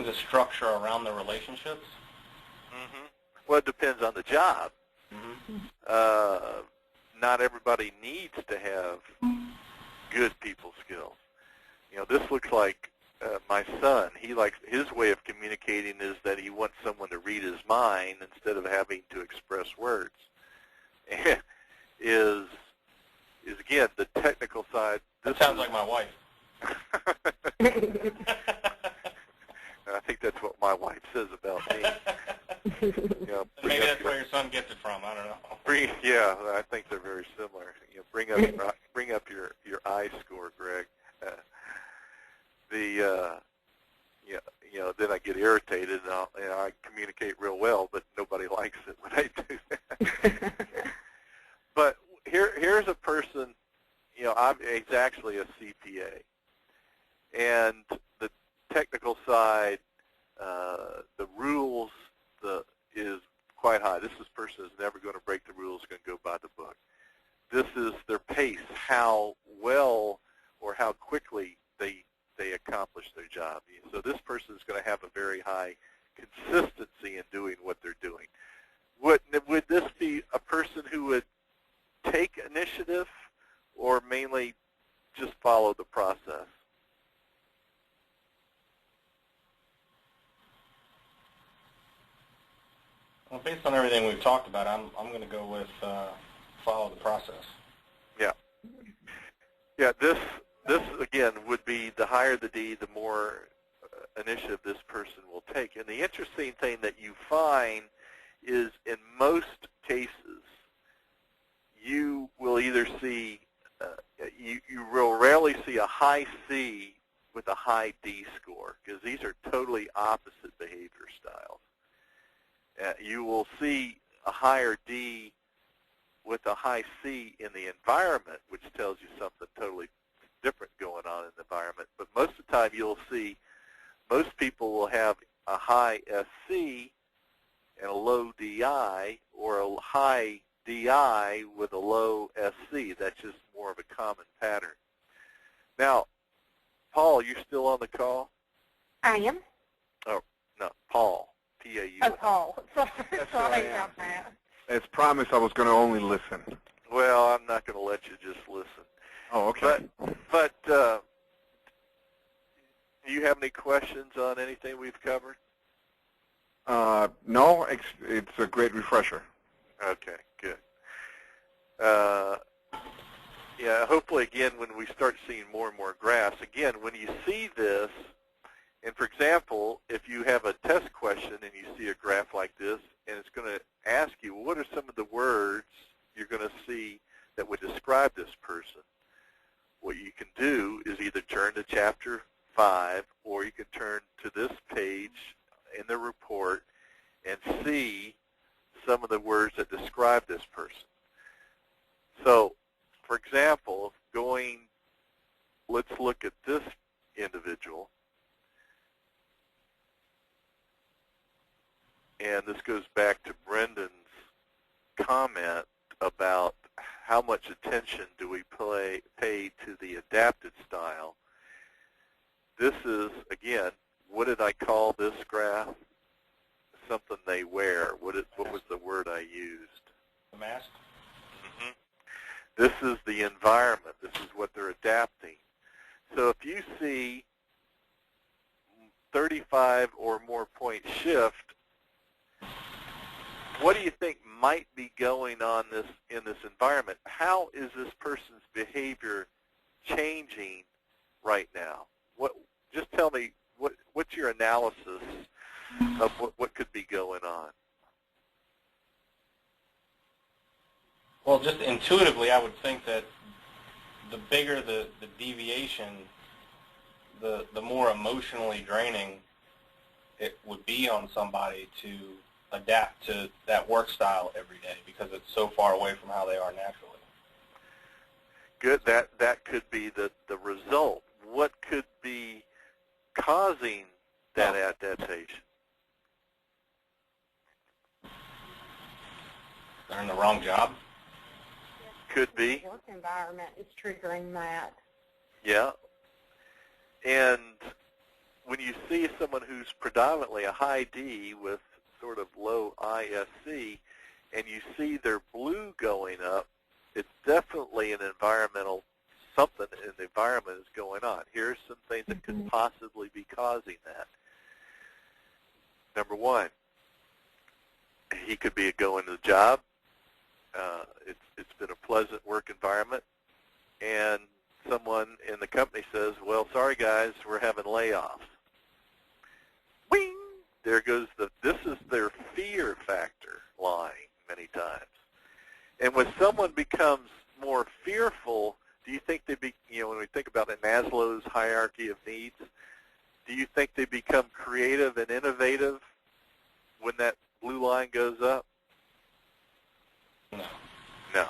the structure around the relationships? Mm-hmm. Well, it depends on the job. Mm-hmm. Not everybody needs to have good people skills. This looks like my son. He likes, his way of communicating is that he wants someone to read his mind instead of having to express words. And is again the technical side. That sounds like my wife. I think that's what my wife says about me. Maybe that's where your son gets it from. I don't know. Yeah, I think they're very similar. Bring up your I score, Greg. Then I get irritated, and I communicate real well, but nobody likes it when I do that. But here's a person. He's actually a CPA, and the technical side, the rules, is quite high. This person is never going to break the rules, going to go by the book. This is their pace, how well or how quickly they accomplish their job. So this person is going to have a very high consistency in doing what they're doing. Would this be a person who would take initiative or mainly just follow the process? Well, based on everything we've talked about, I'm going to go with follow the process. Yeah. Yeah. This again would be the higher the D, the more initiative this person will take. And the interesting thing that you find is in most cases, you will either see you will rarely see a high C with a high D score, because these are totally opposite behavior styles. You will see a higher D with a high C in the environment, which tells you something totally different going on in the environment. But most of the time you'll see most people will have a high SC and a low DI, or a high DI with a low SC. That's just more of a common pattern. Now, Paul, you're still on the call? I am. Oh, no, Paul. P-A-U. Oh, Paul. Sorry about that. As promised, I was going to only listen. Well, I'm not going to let you just listen. Oh, okay. But do you have any questions on anything we've covered? No, it's a great refresher. Okay, good. Yeah, hopefully, again, when we start seeing more and more graphs, again, when you see this, and for example, if you have a test question and you see a graph like this, and it's going to ask you, what are some of the words you're going to see that would describe this person? What you can do is either turn to Chapter 5, or you can turn to this page in the report and see some of the words that describe this person. So, for example, let's look at this individual. And this goes back to Brendan's comment about how much attention do we pay to the adapted style. This is, again, what did I call this graph? Something they wear. What was the word I used? The mask? Mm-hmm. This is the environment. This is what they're adapting. So if you see 35 or more point shift, what do you think might be going on in this environment? How is this person's behavior changing right now? Just tell me, what's your analysis of what could be going on? Well, just intuitively, I would think that the bigger the deviation, the more emotionally draining it would be on somebody to adapt to that work style every day, because it's so far away from how they are naturally. Good. That could be the result. What could be causing that adaptation? They're in the wrong job? Could be. Work environment is triggering that. Yeah. And when you see someone who's predominantly a high D with sort of low ISC, and you see their blue going up, it's definitely an environmental, something in the environment is going on. Here's some things that could possibly be causing that. Number one, he could be going to the job. It's been a pleasant work environment, and someone in the company says, well, sorry guys, we're having layoffs. Wing! There goes this is their fear factor lying many times. And when someone becomes more fearful, do you think they when we think about in Maslow's hierarchy of needs, do you think they become creative and innovative when that blue line goes up? No. No.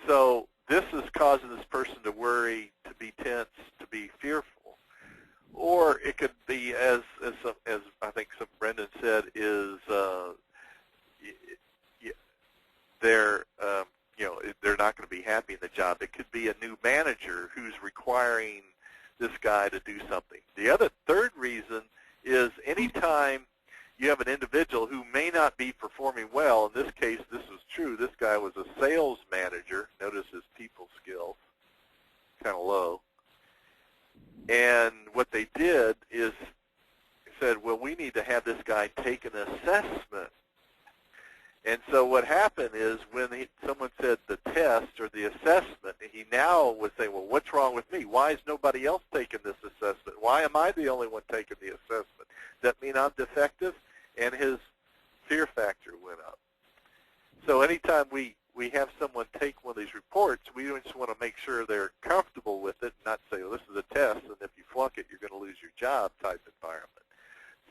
So this is causing this person to worry, to be tense, to be fearful. Or it could be, as I think some Brendan said, is they're they're not going to be happy in the job. It could be a new manager who's requiring this guy to do something. The third reason is anytime you have an individual who may not be performing well. In this case, this was true. This guy was a sales manager. Notice his people skills, kind of low. And what they did is said, well, we need to have this guy take an assessment. And so what happened is when someone said the test or the assessment, he now was saying, well, what's wrong with me? Why is nobody else taking this assessment? Why am I the only one taking the assessment? Does that mean I'm defective? And his fear factor went up. So anytime we have someone take one of these reports, we just want to make sure they're comfortable with it, not say, well, this is a test, and if you flunk it, you're going to lose your job type environment.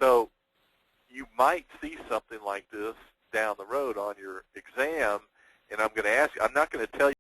So you might see something like this down the road on your exam, and I'm going to ask you, I'm not going to tell you